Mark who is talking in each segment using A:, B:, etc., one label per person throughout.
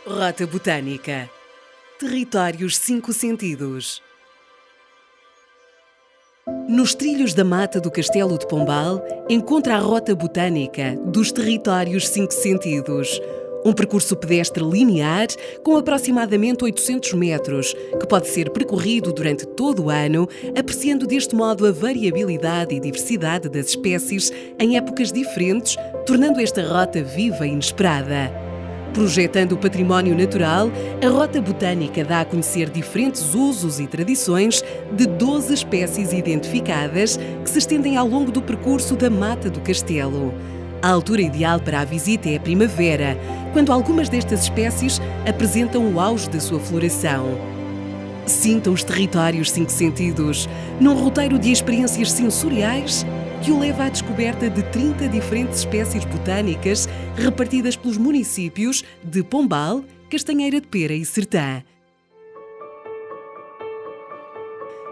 A: Rota Botânica. Territórios 5 sentidos. Nos trilhos da mata do Castelo de Pombal, encontra a Rota Botânica dos Territórios 5 sentidos. Um percurso pedestre linear com aproximadamente 800 metros, que pode ser percorrido durante todo o ano, apreciando deste modo a variabilidade e diversidade das espécies em épocas diferentes, tornando esta rota viva e inesperada. Projetando o património natural, a Rota Botânica dá a conhecer diferentes usos e tradições de 12 espécies identificadas que se estendem ao longo do percurso da Mata do Castelo. A altura ideal para a visita é a primavera, quando algumas destas espécies apresentam o auge da sua floração. Sinta os Territórios 5 sentidos, num roteiro de experiências sensoriais que o leva à descoberta de 30 diferentes espécies botânicas repartidas pelos municípios de Pombal, Castanheira de Pera e Sertã.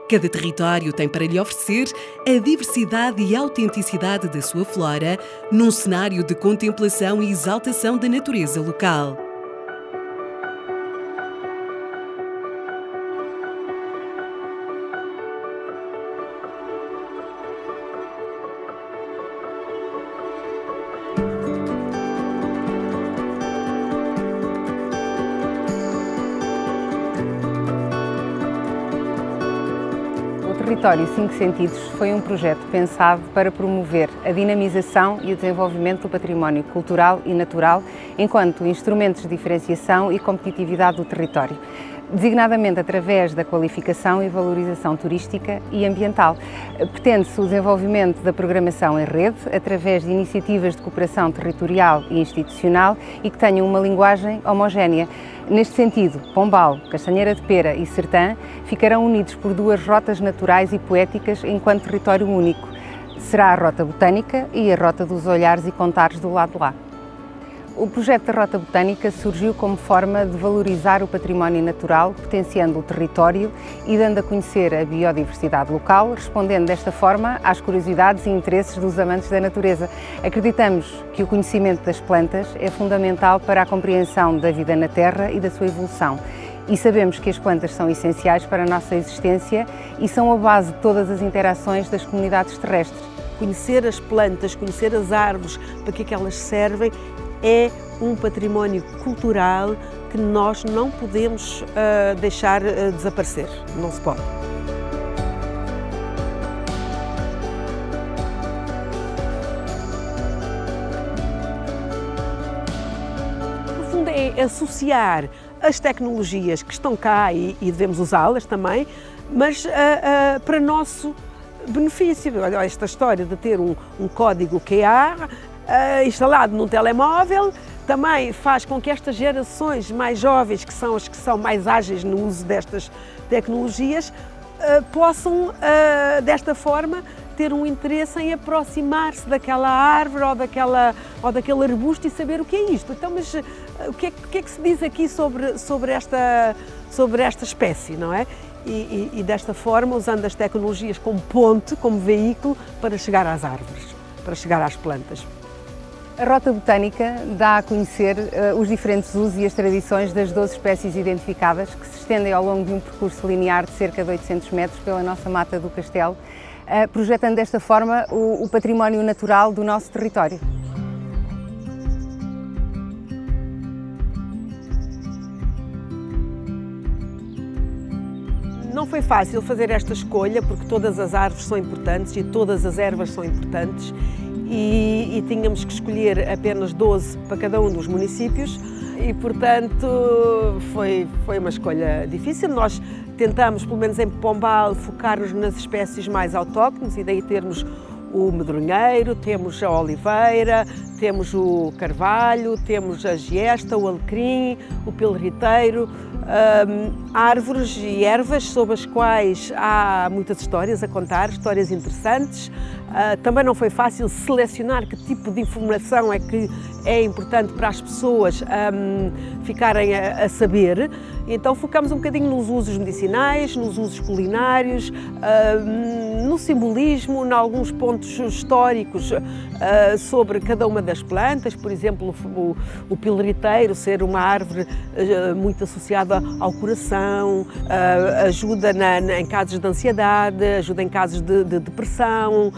A: Cada território tem para lhe oferecer a diversidade e autenticidade da sua flora num cenário de contemplação e exaltação da natureza local.
B: O Território 5 Sentidos foi um projeto pensado para promover a dinamização e o desenvolvimento do património cultural e natural enquanto instrumentos de diferenciação e competitividade do território, designadamente através da qualificação e valorização turística e ambiental. Pretende-se o desenvolvimento da programação em rede através de iniciativas de cooperação territorial e institucional e que tenham uma linguagem homogénea. Neste sentido, Pombal, Castanheira de Pera e Sertã ficarão unidos por duas rotas naturais e poéticas enquanto território único. Será a Rota Botânica e a Rota dos Olhares e Contares do lado de lá. O projeto da Rota Botânica surgiu como forma de valorizar o património natural, potenciando o território e dando a conhecer a biodiversidade local, respondendo desta forma às curiosidades e interesses dos amantes da natureza. Acreditamos que o conhecimento das plantas é fundamental para a compreensão da vida na Terra e da sua evolução. E sabemos que as plantas são essenciais para a nossa existência e são a base de todas as interações das comunidades terrestres.
C: Conhecer as plantas, conhecer as árvores, para que é que elas servem, é um património cultural que nós não podemos deixar desaparecer, não se pode. No fundo é associar as tecnologias que estão cá e devemos usá-las também, mas para nosso benefício. Olha, esta história de ter um código QR instalado num telemóvel também faz com que estas gerações mais jovens, que são as que são mais ágeis no uso destas tecnologias, possam, desta forma, ter um interesse em aproximar-se daquela árvore ou daquele arbusto e saber o que é isto. Então, mas o que é que se diz aqui sobre esta espécie, não é? E desta forma, usando as tecnologias como ponte, como veículo, para chegar às árvores, para chegar às plantas.
B: A Rota Botânica dá a conhecer os diferentes usos e as tradições das 12 espécies identificadas que se estendem ao longo de um percurso linear de cerca de 800 metros pela nossa Mata do Castelo, projetando desta forma o património natural do nosso território.
C: Não foi fácil fazer esta escolha porque todas as árvores são importantes e todas as ervas são importantes e tínhamos que escolher apenas 12 para cada um dos municípios e, portanto, foi uma escolha difícil. Nós tentamos, pelo menos em Pombal, focar-nos nas espécies mais autóctones e daí termos o medronheiro, temos a oliveira, temos o carvalho, temos a giesta, o alecrim, o pilriteiro, árvores e ervas sobre as quais há muitas histórias a contar, histórias interessantes. Também não foi fácil selecionar que tipo de informação é que é importante para as pessoas ficarem a saber. Então focamos um bocadinho nos usos medicinais, nos usos culinários, no simbolismo, em alguns pontos históricos sobre cada uma das plantas, por exemplo, o pilriteiro ser uma árvore muito associada ao coração, ajuda em casos de ansiedade, ajuda em casos de depressão,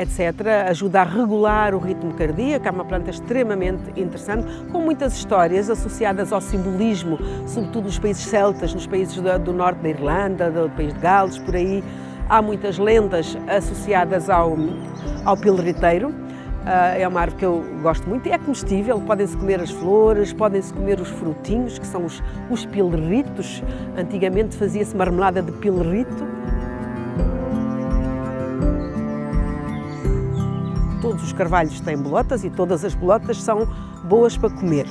C: etc. Ajuda a regular o ritmo cardíaco, é uma planta extremamente interessante, com muitas histórias associadas ao simbolismo, sobretudo nos países celtas, nos países do norte da Irlanda, do país de Gales, por aí. Há muitas lendas associadas ao pilriteiro. É uma árvore que eu gosto muito, é comestível, podem-se comer as flores, podem-se comer os frutinhos, que são os pilritos. Antigamente fazia-se marmelada de pilrito. Todos os carvalhos têm bolotas e todas as bolotas são boas para comer.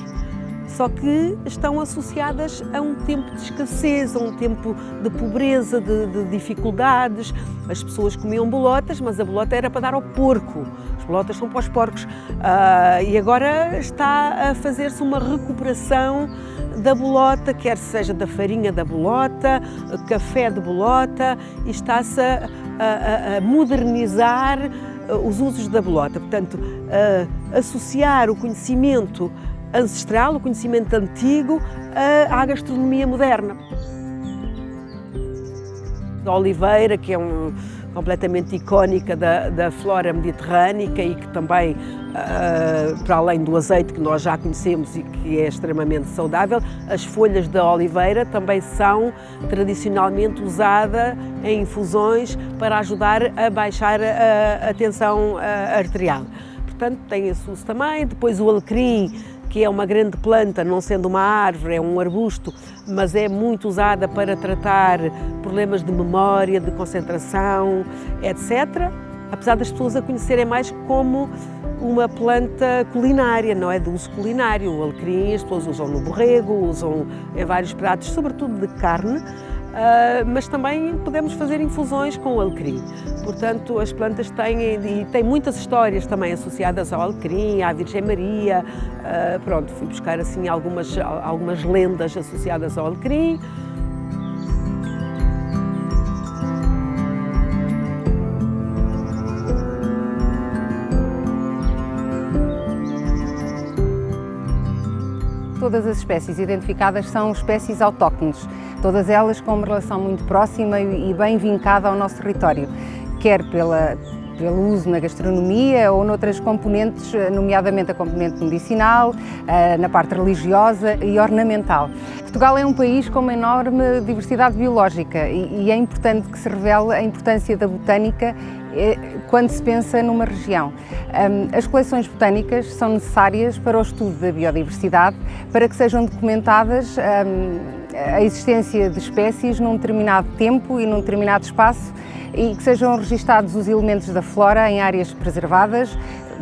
C: Só que estão associadas a um tempo de escassez, a um tempo de pobreza, de dificuldades. As pessoas comiam bolotas, mas a bolota era para dar ao porco. As bolotas são para os porcos. E agora está a fazer-se uma recuperação da bolota, quer seja da farinha da bolota, café de bolota, e está-se a modernizar os usos da bolota. Portanto, associar o conhecimento ancestral, o conhecimento antigo, à gastronomia moderna. A oliveira, que é completamente icónica da flora mediterrânica e que também, para além do azeite que nós já conhecemos e que é extremamente saudável, as folhas da oliveira também são tradicionalmente usadas em infusões para ajudar a baixar a tensão arterial. Portanto, tem esse uso também. Depois o alecrim, que é uma grande planta, não sendo uma árvore, é um arbusto, mas é muito usada para tratar problemas de memória, de concentração, etc. Apesar das pessoas a conhecerem mais como uma planta culinária, não é? De uso culinário. O alecrim as pessoas usam no borrego, usam em vários pratos, sobretudo de carne, mas também podemos fazer infusões com o alecrim. Portanto, as plantas têm muitas histórias também associadas ao alecrim, à Virgem Maria. Pronto, fui buscar assim algumas lendas associadas ao alecrim.
B: Todas as espécies identificadas são espécies autóctones, todas elas com uma relação muito próxima e bem vincada ao nosso território, quer pelo uso na gastronomia ou noutras componentes, nomeadamente a componente medicinal, na parte religiosa e ornamental. Portugal é um país com uma enorme diversidade biológica e é importante que se revele a importância da botânica quando se pensa numa região. As coleções botânicas são necessárias para o estudo da biodiversidade, para que sejam documentadas a existência de espécies num determinado tempo e num determinado espaço e que sejam registados os elementos da flora em áreas preservadas,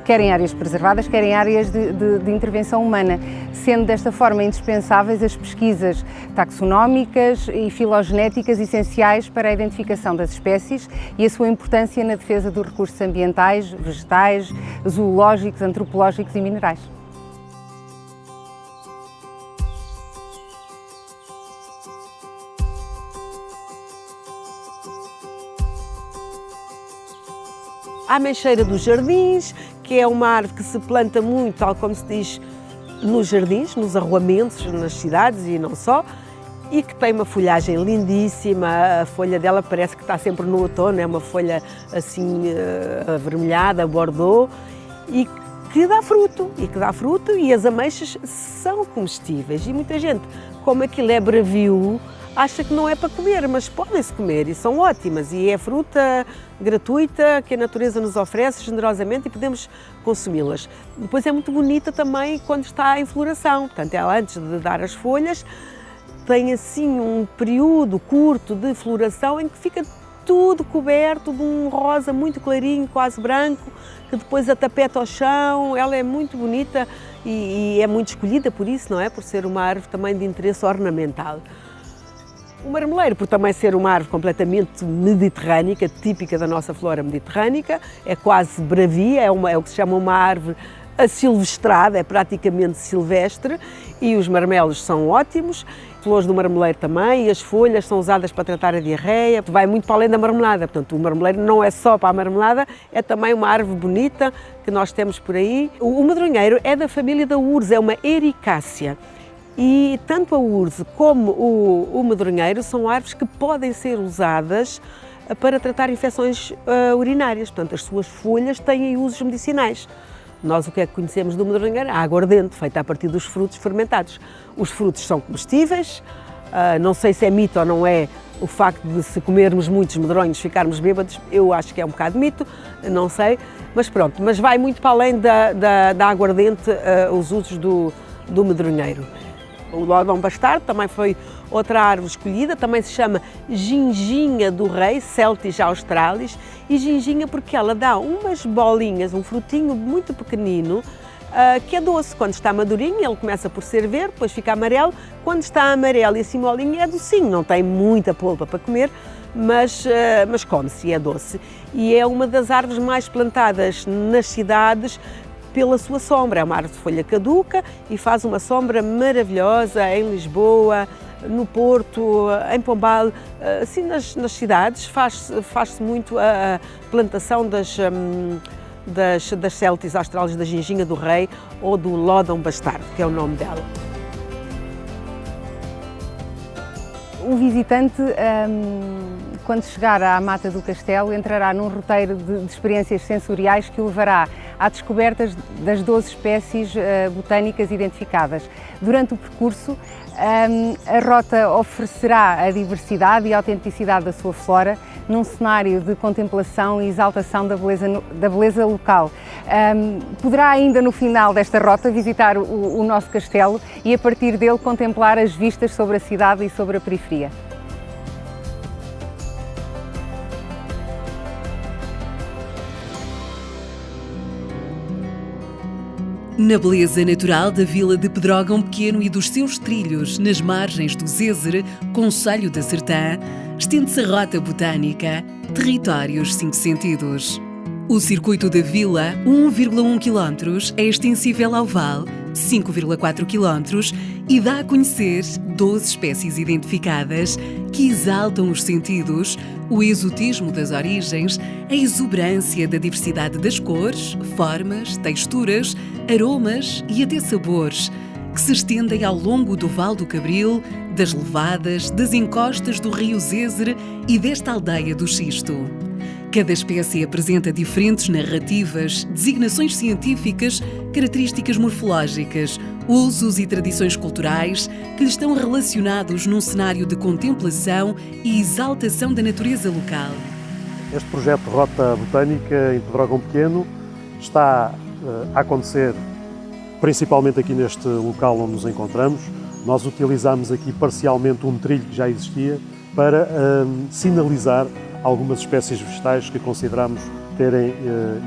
B: quer em áreas de intervenção humana, sendo desta forma indispensáveis as pesquisas taxonómicas e filogenéticas essenciais para a identificação das espécies e a sua importância na defesa dos recursos ambientais, vegetais, zoológicos, antropológicos e minerais.
C: A ameixeira dos jardins, que é uma árvore que se planta muito, tal como se diz, nos jardins, nos arruamentos, nas cidades e não só, e que tem uma folhagem lindíssima. A folha dela parece que está sempre no outono, é uma folha assim avermelhada, bordô, e que dá fruto, e as ameixas são comestíveis. E muita gente, como aquilo é bravio, acha que não é para comer, mas podem-se comer e são ótimas. E é fruta gratuita que a natureza nos oferece generosamente e podemos consumi-las. Depois é muito bonita também quando está em floração. Portanto, ela antes de dar as folhas tem assim um período curto de floração em que fica tudo coberto de um rosa muito clarinho, quase branco, que depois atapeta ao chão. Ela é muito bonita e é muito escolhida por isso, não é? Por ser uma árvore também de interesse ornamental. O marmeleiro, por também ser uma árvore completamente mediterrânica, típica da nossa flora mediterrânica, é quase bravia, é o que se chama uma árvore asilvestrada, é praticamente silvestre, e os marmelos são ótimos. Flores do marmeleiro também, e as folhas são usadas para tratar a diarreia, vai muito para além da marmelada, portanto o marmeleiro não é só para a marmelada, é também uma árvore bonita que nós temos por aí. O medronheiro é da família da urze, é uma ericácea, e tanto a urze como o medronheiro são árvores que podem ser usadas para tratar infecções urinárias, portanto as suas folhas têm usos medicinais. Nós o que é que conhecemos do medronheiro? A aguardente, feita a partir dos frutos fermentados. Os frutos são comestíveis, não sei se é mito ou não é o facto de se comermos muitos medronhos ficarmos bêbados, eu acho que é um bocado mito, não sei, mas pronto, mas vai muito para além da aguardente os usos do medronheiro. O lódão bastardo também foi outra árvore escolhida, também se chama ginginha do rei, Celtis australis, e ginginha porque ela dá umas bolinhas, um frutinho muito pequenino, que é doce. Quando está madurinho, ele começa por ser verde, depois fica amarelo. Quando está amarelo e assim molinho, é docinho, não tem muita polpa para comer, mas come-se e é doce. E é uma das árvores mais plantadas nas cidades pela sua sombra. É uma árvore de folha caduca e faz uma sombra maravilhosa em Lisboa, no Porto, em Pombal, assim nas cidades faz-se muito a plantação das Celtis australis, da ginginha do rei ou do lódão bastardo, que é o nome dela.
B: O visitante, quando chegar à Mata do Castelo, entrará num roteiro de experiências sensoriais que o levará à descoberta das 12 espécies botânicas identificadas. Durante o percurso, a rota oferecerá a diversidade e a autenticidade da sua flora num cenário de contemplação e exaltação da beleza local. Poderá ainda no final desta rota visitar o nosso castelo e a partir dele contemplar as vistas sobre a cidade e sobre a periferia.
A: Na beleza natural da vila de Pedrógão Pequeno e dos seus trilhos nas margens do Zézer, concelho da Sertã, estende-se a Rota Botânica, Territórios 5 Sentidos. O circuito da vila, 1,1 km, é extensível ao vale, 5,4 km, e dá a conhecer 12 espécies identificadas que exaltam os sentidos, o exotismo das origens, a exuberância da diversidade das cores, formas, texturas, aromas e até sabores, que se estendem ao longo do Vale do Cabril, das levadas, das encostas do rio Zézer e desta aldeia do Xisto. Cada espécie apresenta diferentes narrativas, designações científicas, características morfológicas, usos e tradições culturais que lhe estão relacionados num cenário de contemplação e exaltação da natureza local.
D: Este projeto Rota Botânica em Pedrógão Pequeno está a acontecer principalmente aqui neste local onde nos encontramos. Nós utilizamos aqui parcialmente um trilho que já existia para sinalizar algumas espécies vegetais que consideramos terem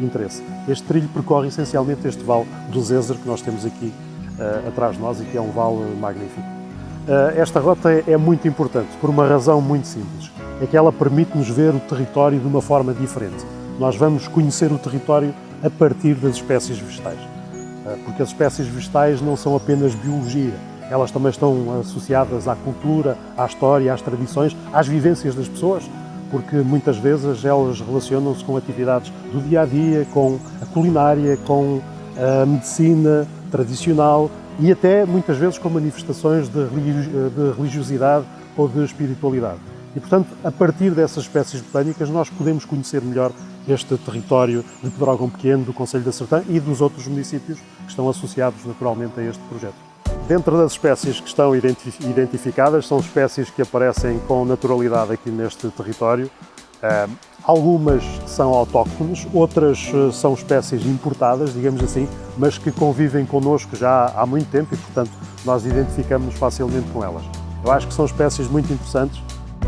D: interesse. Este trilho percorre essencialmente este vale do Zézer que nós temos aqui atrás de nós e que é um vale magnífico. Esta rota é muito importante por uma razão muito simples, é que ela permite-nos ver o território de uma forma diferente. Nós vamos conhecer o território a partir das espécies vegetais, porque as espécies vegetais não são apenas biologia, elas também estão associadas à cultura, à história, às tradições, às vivências das pessoas, porque muitas vezes elas relacionam-se com atividades do dia-a-dia, com a culinária, com a medicina tradicional e até muitas vezes com manifestações de religiosidade ou de espiritualidade. E, portanto, a partir dessas espécies botânicas nós podemos conhecer melhor este território de Pedrógão Pequeno, do concelho da Sertã e dos outros municípios que estão associados naturalmente a este projeto. Dentro das espécies que estão identificadas, são espécies que aparecem com naturalidade aqui neste território. Algumas são autóctones, outras são espécies importadas, digamos assim, mas que convivem connosco já há muito tempo e, portanto, nós identificamos-nos facilmente com elas. Eu acho que são espécies muito interessantes.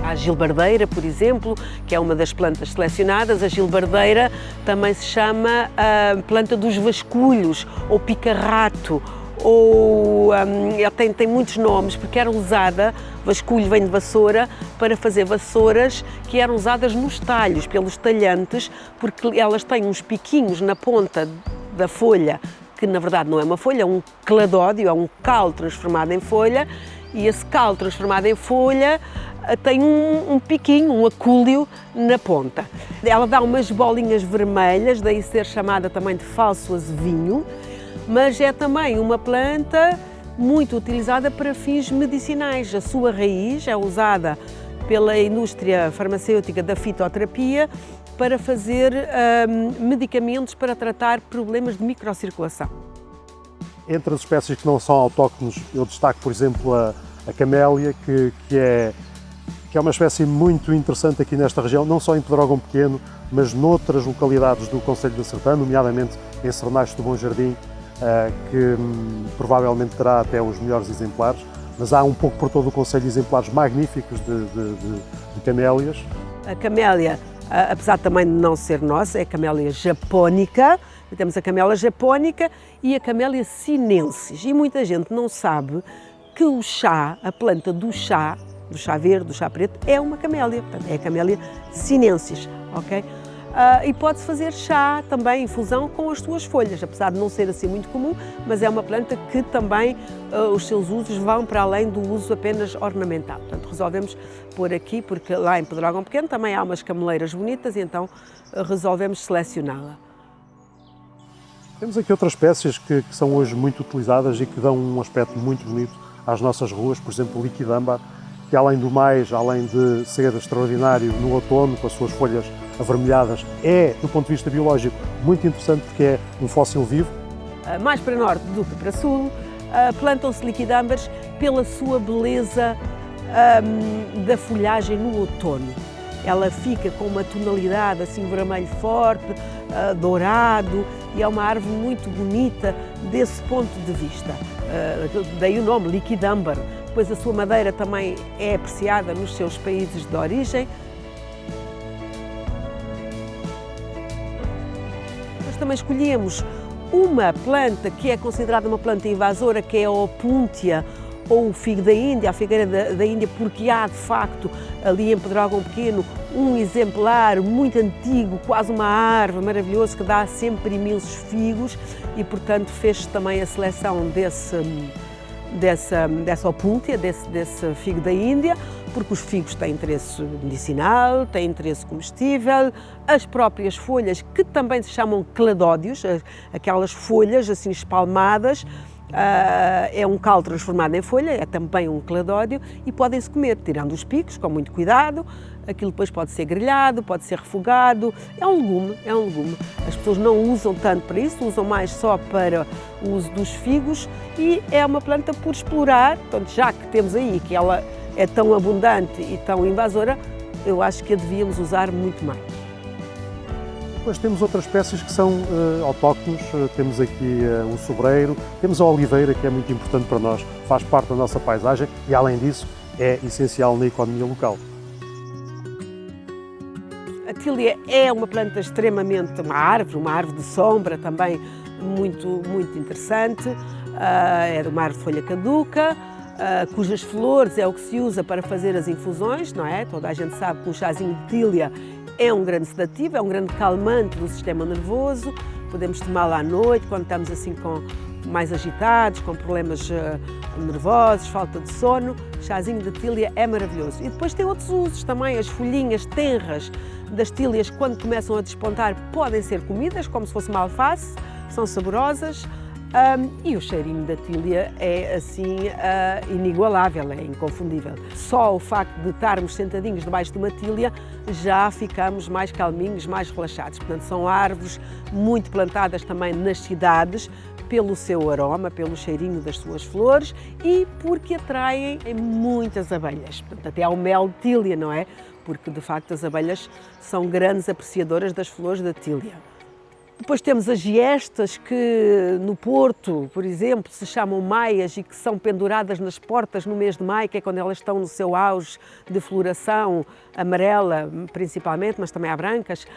C: Há a gilbardeira, por exemplo, que é uma das plantas selecionadas. A gilbardeira também se chama a planta dos vasculhos ou pica-rato. Ou tem muitos nomes, porque era usada, vasculho vem de vassoura, para fazer vassouras que eram usadas nos talhos, pelos talhantes, porque elas têm uns piquinhos na ponta da folha que na verdade não é uma folha, é um cladódio, é um cal transformado em folha, e esse cal transformado em folha tem um piquinho, um acúleo na ponta. Ela dá umas bolinhas vermelhas, daí ser chamada também de falso azevinho, mas é também uma planta muito utilizada para fins medicinais. A sua raiz é usada pela indústria farmacêutica da fitoterapia para fazer medicamentos para tratar problemas de microcirculação.
D: Entre as espécies que não são autóctones, eu destaco, por exemplo, a camélia, que é uma espécie muito interessante aqui nesta região, não só em Pedrógão Pequeno, mas noutras localidades do concelho da Sertã, nomeadamente em Sernacho do Bom Jardim, que provavelmente terá até os melhores exemplares, mas há um pouco por todo o concelho exemplares magníficos de camélias.
C: A camélia, apesar também de não ser nossa, é a camélia japónica. Temos a camélia japónica e a camélia sinensis. E muita gente não sabe que o chá, a planta do chá verde, do chá preto, é uma camélia. Portanto, é a camélia sinensis, ok? E pode-se fazer chá também, infusão, com as suas folhas, apesar de não ser assim muito comum, mas é uma planta que também os seus usos vão para além do uso apenas ornamental. Portanto, resolvemos pôr aqui, porque lá em Pedrógão Pequeno também há umas cameleiras bonitas e então resolvemos selecioná-la.
D: Temos aqui outras espécies que são hoje muito utilizadas e que dão um aspecto muito bonito às nossas ruas, por exemplo, o liquidâmbar, que além do mais, além de ser extraordinário no outono, com as suas folhas avermelhadas, é, do ponto de vista biológico, muito interessante porque é um fóssil vivo.
C: Mais para norte do que para sul, plantam-se liquidâmbares pela sua beleza da folhagem no outono. Ela fica com uma tonalidade assim vermelho forte, dourado, e é uma árvore muito bonita desse ponto de vista. Daí o nome, liquidâmbar. Depois a sua madeira também é apreciada nos seus países de origem. Nós também escolhemos uma planta que é considerada uma planta invasora, que é a Opuntia, ou o figo da Índia, a figueira da Índia, porque há de facto ali em Pedrógão Pequeno um exemplar muito antigo, quase uma árvore maravilhoso que dá sempre imensos figos e portanto fez-se também a seleção dessa Opuntia, desse figo da Índia, porque os figos têm interesse medicinal, têm interesse comestível, as próprias folhas, que também se chamam cladódios, aquelas folhas assim espalmadas, é um cal transformado em folha, é também um cladódio e podem-se comer, tirando os picos, com muito cuidado. Aquilo depois pode ser grelhado, pode ser refogado, é um legume. As pessoas não usam tanto para isso, usam mais só para o uso dos figos e é uma planta por explorar, portanto, já que temos aí que ela é tão abundante e tão invasora, eu acho que a devíamos usar muito mais.
D: Depois temos outras espécies que são autóctones, temos aqui o sobreiro, temos a oliveira, que é muito importante para nós, faz parte da nossa paisagem e, além disso, é essencial na economia local.
C: A tília é uma planta extremamente, uma árvore de sombra também muito interessante, é uma árvore de folha caduca, cujas flores é o que se usa para fazer as infusões, não é? Toda a gente sabe que um chazinho de tília é um grande sedativo, é um grande calmante do sistema nervoso, podemos tomá-lo à noite, quando estamos assim mais agitados, com problemas nervosos, falta de sono, chazinho de tília é maravilhoso. E depois tem outros usos também, as folhinhas tenras das tílias, quando começam a despontar, podem ser comidas, como se fosse uma alface, são saborosas. E o cheirinho da tília é assim inigualável, é inconfundível. Só o facto de estarmos sentadinhos debaixo de uma tília já ficamos mais calminhos, mais relaxados. Portanto, são árvores muito plantadas também nas cidades pelo seu aroma, pelo cheirinho das suas flores e porque atraem muitas abelhas. Portanto, até ao mel de tília, não é? Porque de facto as abelhas são grandes apreciadoras das flores da tília. Depois temos as giestas que no Porto, por exemplo, se chamam maias e que são penduradas nas portas no mês de maio, que é quando elas estão no seu auge de floração, amarela principalmente, mas também há brancas,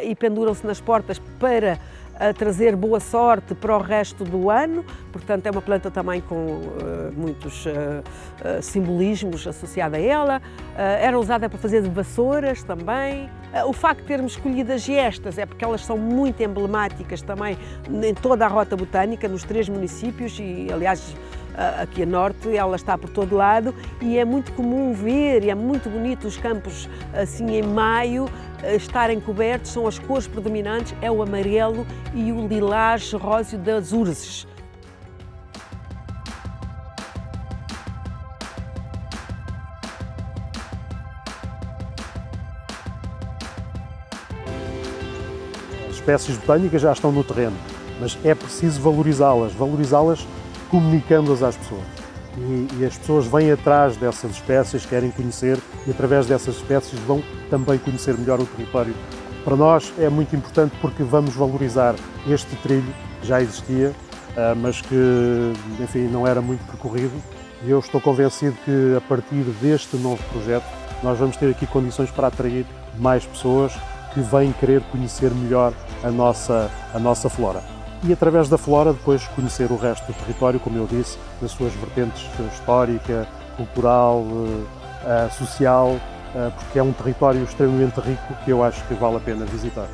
C: e penduram-se nas portas para a trazer boa sorte para o resto do ano, portanto é uma planta também com muitos simbolismos associados a ela. Era usada para fazer vassouras também. O facto de termos escolhido as giestas é porque elas são muito emblemáticas também em toda a Rota Botânica, nos 3 municípios e, aliás, aqui a norte, ela está por todo lado e é muito comum ver, e é muito bonito os campos assim em maio estarem cobertos, são as cores predominantes, é o amarelo e o lilás róseo das urzes.
D: As espécies botânicas já estão no terreno, mas é preciso valorizá-las comunicando-as às pessoas. E as pessoas vêm atrás dessas espécies, querem conhecer e através dessas espécies vão também conhecer melhor o território. Para nós é muito importante porque vamos valorizar este trilho que já existia, mas que, enfim, não era muito percorrido. E eu estou convencido que a partir deste novo projeto nós vamos ter aqui condições para atrair mais pessoas que vêm querer conhecer melhor a nossa flora. E através da flora depois conhecer o resto do território, como eu disse, nas suas vertentes histórica, cultural, social, porque é um território extremamente rico que eu acho que vale a pena visitar.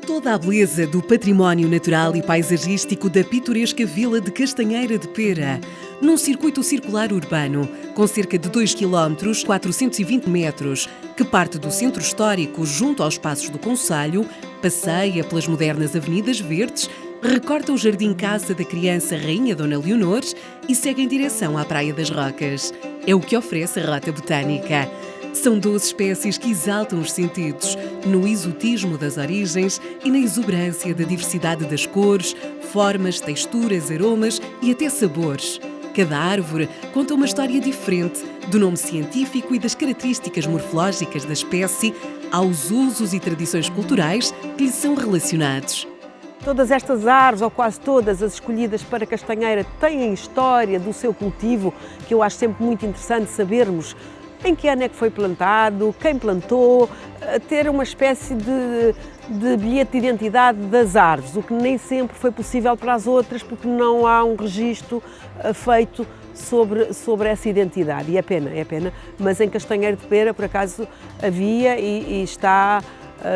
A: Toda a beleza do património natural e paisagístico da pitoresca vila de Castanheira de Pera, num circuito circular urbano com cerca de 2 km, 420 metros, que parte do centro histórico junto aos passos do concelho, passeia pelas modernas avenidas verdes, recorta o Jardim Casa da Criança Rainha Dona Leonor e segue em direção à Praia das Rocas. É o que oferece a Rota Botânica. São 12 espécies que exaltam os sentidos, no exotismo das origens e na exuberância da diversidade das cores, formas, texturas, aromas e até sabores. Cada árvore conta uma história diferente, do nome científico e das características morfológicas da espécie, aos usos e tradições culturais que lhe são relacionados.
C: Todas estas árvores, ou quase todas as escolhidas para Castanheira, têm história do seu cultivo, que eu acho sempre muito interessante sabermos em que ano é que foi plantado, quem plantou, ter uma espécie de bilhete de identidade das árvores, o que nem sempre foi possível para as outras, porque não há um registro feito sobre essa identidade. E é pena, mas em Castanheira de Pera, por acaso, havia e está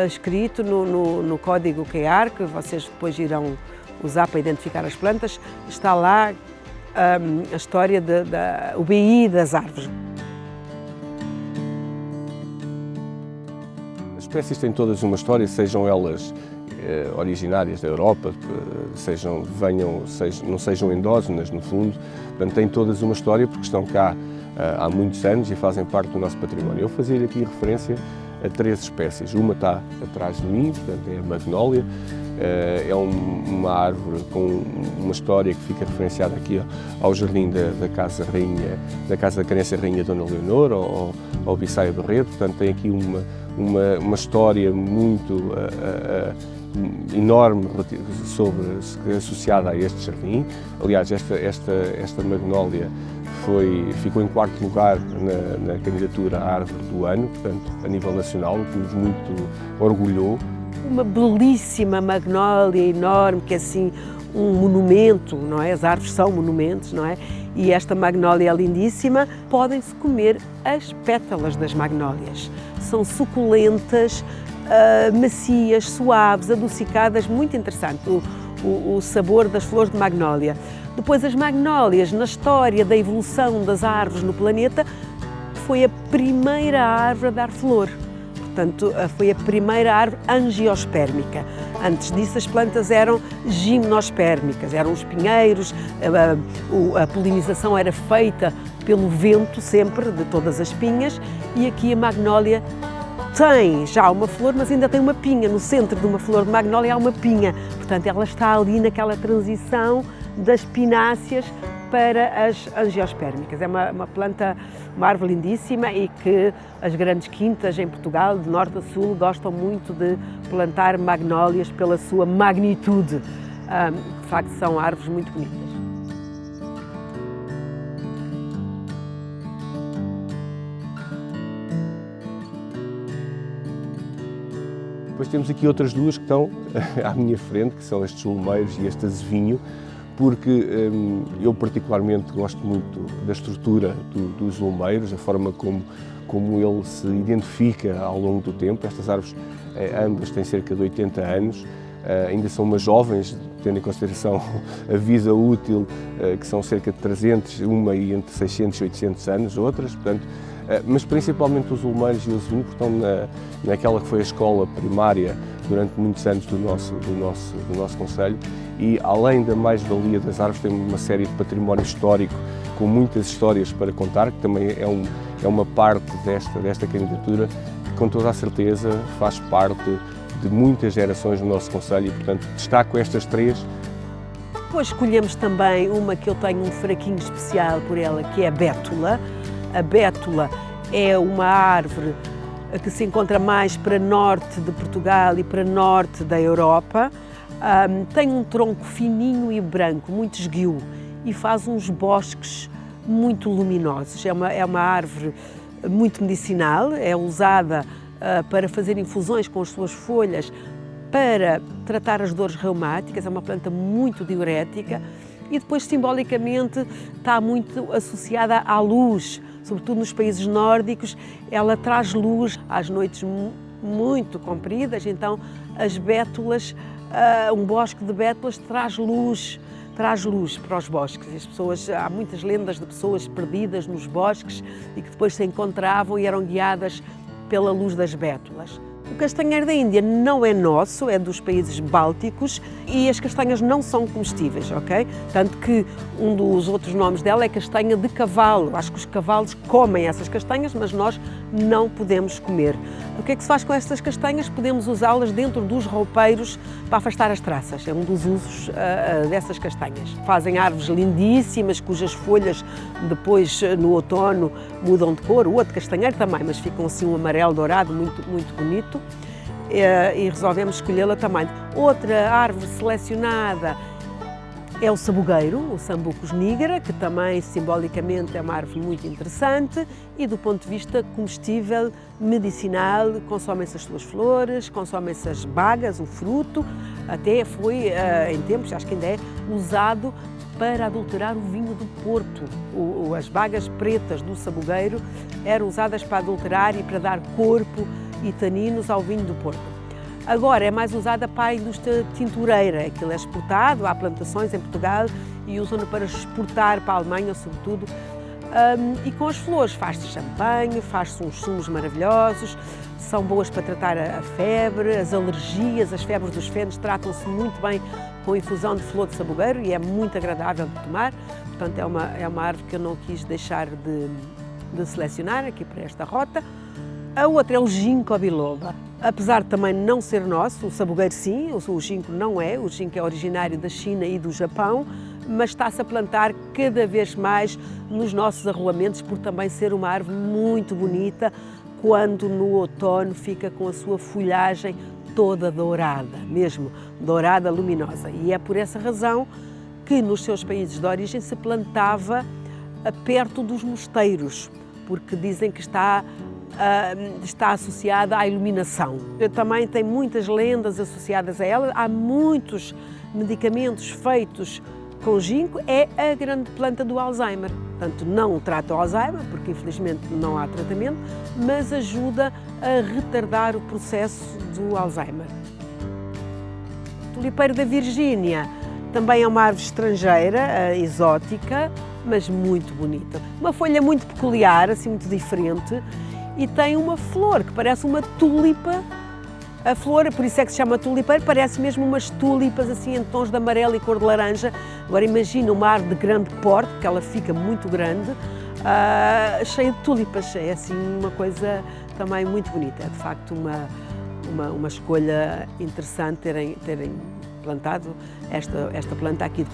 C: escrito no código QR, que vocês depois irão usar para identificar as plantas, está lá a história o BI das árvores.
E: As espécies têm todas uma história, sejam elas originárias da Europa, não sejam endógenas no fundo, portanto têm todas uma história porque estão cá há muitos anos e fazem parte do nosso património. Eu fazia aqui referência a 3 espécies, uma está atrás de mim, portanto é a magnólia, é uma árvore com uma história que fica referenciada aqui ao jardim da Casa da Criança Rainha Dona Leonor, ao Bissaia Barreto, portanto tem aqui uma história muito enorme associada a este jardim. Aliás, esta magnólia ficou em 4º lugar na candidatura à Árvore do Ano, portanto, a nível nacional, o que nos muito orgulhou.
C: Uma belíssima magnólia enorme, que é assim um monumento, não é? As árvores são monumentos, não é? E esta magnólia é lindíssima. Podem-se comer as pétalas das magnólias. São suculentas, macias, suaves, adocicadas, muito interessante o sabor das flores de magnólia. Depois as magnólias, na história da evolução das árvores no planeta, foi a primeira árvore a dar flor. Portanto, foi a primeira árvore angiospermica. Antes disso, as plantas eram gimnospérmicas, eram os pinheiros, a polinização era feita pelo vento sempre, de todas as pinhas, e aqui a magnólia tem já uma flor, mas ainda tem uma pinha. No centro de uma flor de magnólia há uma pinha. Portanto, ela está ali naquela transição das pináceas para as angiospermicas. É uma planta, uma árvore lindíssima e que as grandes quintas em Portugal, de norte a sul, gostam muito de plantar magnólias pela sua magnitude. De facto, são árvores muito bonitas.
E: Depois temos aqui outras duas que estão à minha frente, que são estes olmeiros e este azevinho, porque eu particularmente gosto muito da estrutura dos olmeiros, a forma como ele se identifica ao longo do tempo. Estas árvores, ambas têm cerca de 80 anos, ainda são umas jovens, tendo em consideração a vida útil, que são cerca de 300, uma e entre 600 e 800 anos, outras, portanto, mas principalmente os olmeiros e o azevinho, porque estão naquela que foi a escola primária durante muitos anos do nosso concelho, e além da mais-valia das árvores, tem uma série de património histórico com muitas histórias para contar, que também é uma parte desta candidatura que com toda a certeza faz parte de muitas gerações no nosso concelho e, portanto, destaco estas três.
C: Depois escolhemos também uma que eu tenho um fraquinho especial por ela, que é a bétula. A bétula é uma árvore que se encontra mais para norte de Portugal e para norte da Europa. Tem um tronco fininho e branco, muito esguio, e faz uns bosques muito luminosos. É uma árvore muito medicinal, é usada para fazer infusões com as suas folhas para tratar as dores reumáticas, é uma planta muito diurética e depois simbolicamente está muito associada à luz, sobretudo nos países nórdicos, ela traz luz às noites muito compridas, então as bétulas, um bosque de bétulas traz luz para os bosques. As pessoas, há muitas lendas de pessoas perdidas nos bosques e que depois se encontravam e eram guiadas pela luz das bétulas. O castanheiro da Índia não é nosso, é dos países bálticos e as castanhas não são comestíveis, ok? Tanto que um dos outros nomes dela é castanha de cavalo. Acho que os cavalos comem essas castanhas, mas nós não podemos comer. O que é que se faz com estas castanhas? Podemos usá-las dentro dos roupeiros para afastar as traças. É um dos usos dessas castanhas. Fazem árvores lindíssimas, cujas folhas depois, no outono, mudam de cor. O outro castanheiro também, mas ficam assim um amarelo dourado, muito, muito bonito. E resolvemos escolhê-la também. Outra árvore selecionada é o sabugueiro, o Sambucus nigra, que também simbolicamente é uma árvore muito interessante e do ponto de vista comestível, medicinal, consomem-se as suas flores, consomem-se as bagas, o fruto, até foi em tempos, acho que ainda é, usado para adulterar o vinho do Porto. As bagas pretas do sabugueiro eram usadas para adulterar e para dar corpo e taninos ao vinho do Porto. Agora é mais usada para a indústria tintureira, aquilo é exportado, há plantações em Portugal e usam-no para exportar para a Alemanha, sobretudo. E com as flores faz-se champanhe, faz-se uns sumos maravilhosos, são boas para tratar a febre, as alergias, as febres dos fenos tratam-se muito bem com a infusão de flor de sabugueiro e é muito agradável de tomar. Portanto, é uma árvore que eu não quis deixar de selecionar aqui para esta rota. A outra é o ginkgo biloba. Apesar de também não ser nosso, o sabugueiro sim, o ginkgo não é. O ginkgo é originário da China e do Japão, mas está-se a plantar cada vez mais nos nossos arruamentos por também ser uma árvore muito bonita quando no outono fica com a sua folhagem toda dourada, mesmo dourada luminosa. E é por essa razão que nos seus países de origem se plantava perto dos mosteiros, porque dizem que está associada à iluminação. Também tem muitas lendas associadas a ela, há muitos medicamentos feitos com ginkgo, é a grande planta do Alzheimer. Portanto, não trata o Alzheimer, porque infelizmente não há tratamento, mas ajuda a retardar o processo do Alzheimer. O tulipeiro da Virgínia também é uma árvore estrangeira, exótica, mas muito bonita. Uma folha muito peculiar, assim muito diferente, e tem uma flor que parece uma tulipa. A flor, por isso é que se chama tulipeiro, parece mesmo umas tulipas assim em tons de amarelo e cor de laranja. Agora imagina uma árvore de grande porte, que ela fica muito grande, cheia de tulipas. É assim uma coisa também muito bonita. É de facto uma escolha interessante terem plantado esta planta aqui.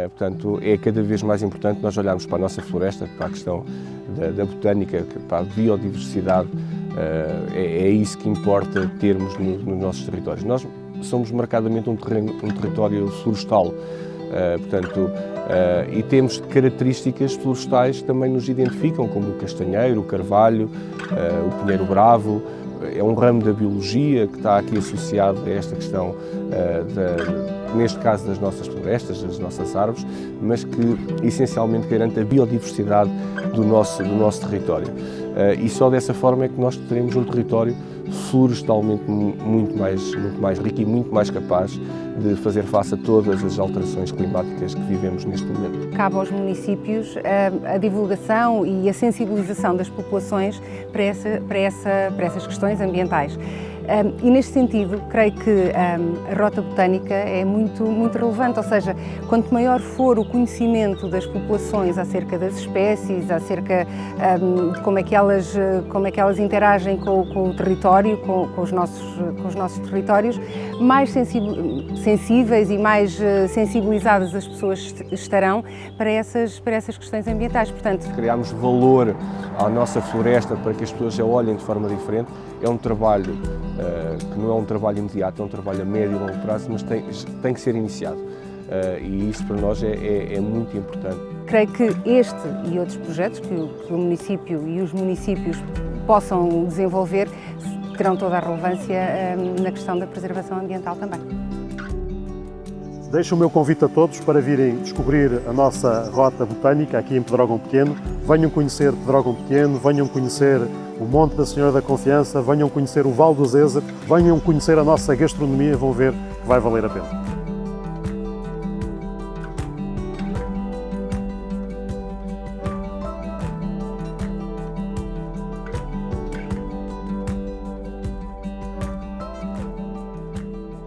E: Portanto, é cada vez mais importante nós olharmos para a nossa floresta, para a questão da botânica, para a biodiversidade. É isso que importa termos nos nossos territórios. Nós somos marcadamente um território florestal, e temos características florestais que também nos identificam, como o castanheiro, o carvalho, o pinheiro bravo. É um ramo da biologia que está aqui associado a esta questão, neste caso das nossas florestas, das nossas árvores, mas que essencialmente garante a biodiversidade do nosso território. E só dessa forma é que nós teremos um território florestalmente muito mais rico e muito mais capaz de fazer face a todas as alterações climáticas que vivemos neste momento.
B: Cabe aos municípios a divulgação e a sensibilização das populações para essas questões ambientais. E neste sentido, creio que a rota botânica é muito relevante, ou seja, quanto maior for o conhecimento das populações acerca das espécies, acerca de como é que elas interagem com o território, com os nossos territórios, mais sensíveis e mais sensibilizadas as pessoas estarão para essas questões ambientais. Portanto,
E: criarmos valor à nossa floresta para que as pessoas a olhem de forma diferente é um trabalho que não é um trabalho imediato, é um trabalho a médio e longo prazo, mas tem que ser iniciado. E isso para nós é muito importante.
B: Creio que este e outros projetos que o município e os municípios possam desenvolver terão toda a relevância na questão da preservação ambiental também.
D: Deixo o meu convite a todos para virem descobrir a nossa rota botânica aqui em Pedrógão Pequeno. Venham conhecer Pedrógão Pequeno, venham conhecer o Monte da Senhora da Confiança, venham conhecer o Vale do Zezer, venham conhecer a nossa gastronomia, vão ver que vai valer a pena.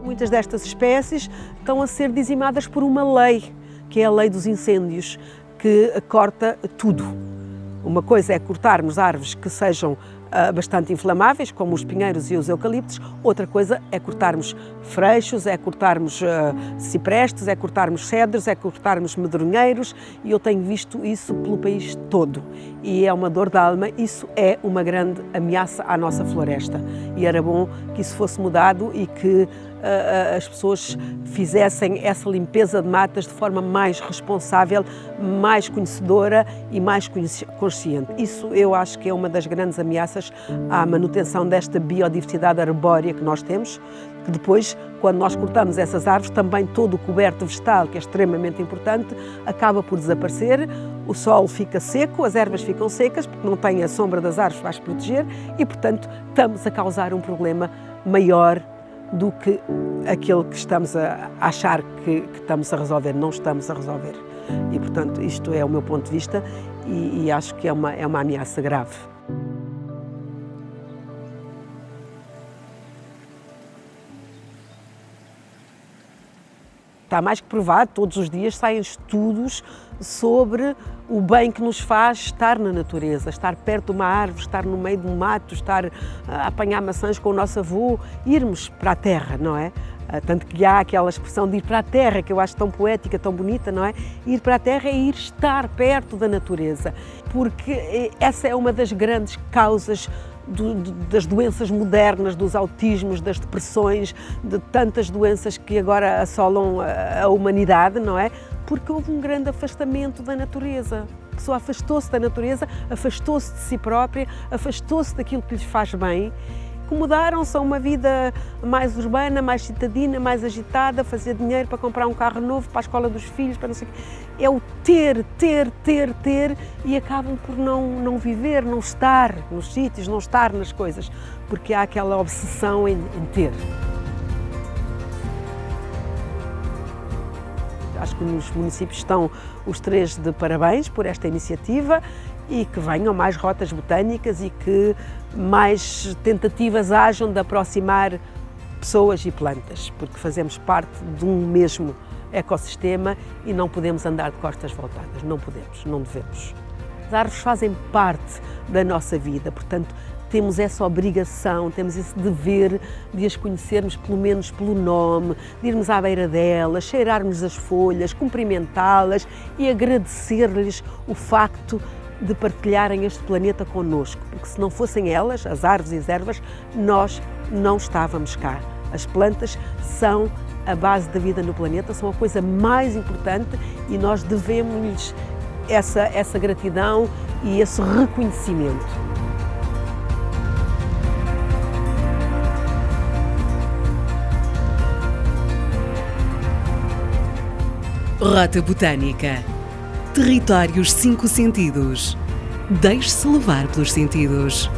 C: Muitas destas espécies estão a ser dizimadas por uma lei, que é a lei dos incêndios, que corta tudo. Uma coisa é cortarmos árvores que sejam bastante inflamáveis, como os pinheiros e os eucaliptos, outra coisa é cortarmos freixos, é cortarmos ciprestes, é cortarmos cedros, é cortarmos medronheiros, e eu tenho visto isso pelo país todo. E é uma dor de alma, isso é uma grande ameaça à nossa floresta. E era bom que isso fosse mudado e que as pessoas fizessem essa limpeza de matas de forma mais responsável, mais conhecedora e mais consciente. Isso eu acho que é uma das grandes ameaças à manutenção desta biodiversidade arbórea que nós temos, que depois, quando nós cortamos essas árvores, também todo o coberto vegetal, que é extremamente importante, acaba por desaparecer, o solo fica seco, as ervas ficam secas, porque não tem a sombra das árvores para as proteger e, portanto, estamos a causar um problema maior do que aquele que estamos a achar que estamos a resolver. Não estamos a resolver. E, portanto, isto é o meu ponto de vista e acho que é uma ameaça grave. Está mais que provado, todos os dias saem estudos sobre o bem que nos faz estar na natureza, estar perto de uma árvore, estar no meio de um mato, estar a apanhar maçãs com o nosso avô, irmos para a terra, não é? Tanto que há aquela expressão de ir para a terra, que eu acho tão poética, tão bonita, não é? Ir para a terra é ir estar perto da natureza, porque essa é uma das grandes causas das doenças modernas, dos autismos, das depressões, de tantas doenças que agora assolam a humanidade, não é? Porque houve um grande afastamento da natureza. A pessoa afastou-se da natureza, afastou-se de si própria, afastou-se daquilo que lhes faz bem. Mudaram-se a uma vida mais urbana, mais citadina, mais agitada, fazer dinheiro para comprar um carro novo para a escola dos filhos, para não sei o quê. É o ter e acabam por não viver, não estar nos sítios, não estar nas coisas, porque há aquela obsessão em ter. Acho que nos municípios estão os três de parabéns por esta iniciativa e que venham mais rotas botânicas e que mais tentativas hajam de aproximar pessoas e plantas, porque fazemos parte de um mesmo ecossistema e não podemos andar de costas voltadas, não podemos, não devemos. As árvores fazem parte da nossa vida, portanto, temos essa obrigação, temos esse dever de as conhecermos pelo menos pelo nome, de irmos à beira delas, cheirarmos as folhas, cumprimentá-las e agradecer-lhes o facto de partilharem este planeta connosco, porque se não fossem elas, as árvores e as ervas, nós não estávamos cá. As plantas são a base da vida no planeta, são a coisa mais importante e nós devemos-lhes essa gratidão e esse reconhecimento.
A: Rota Botânica. Territórios 5 sentidos. Deixe-se levar pelos sentidos.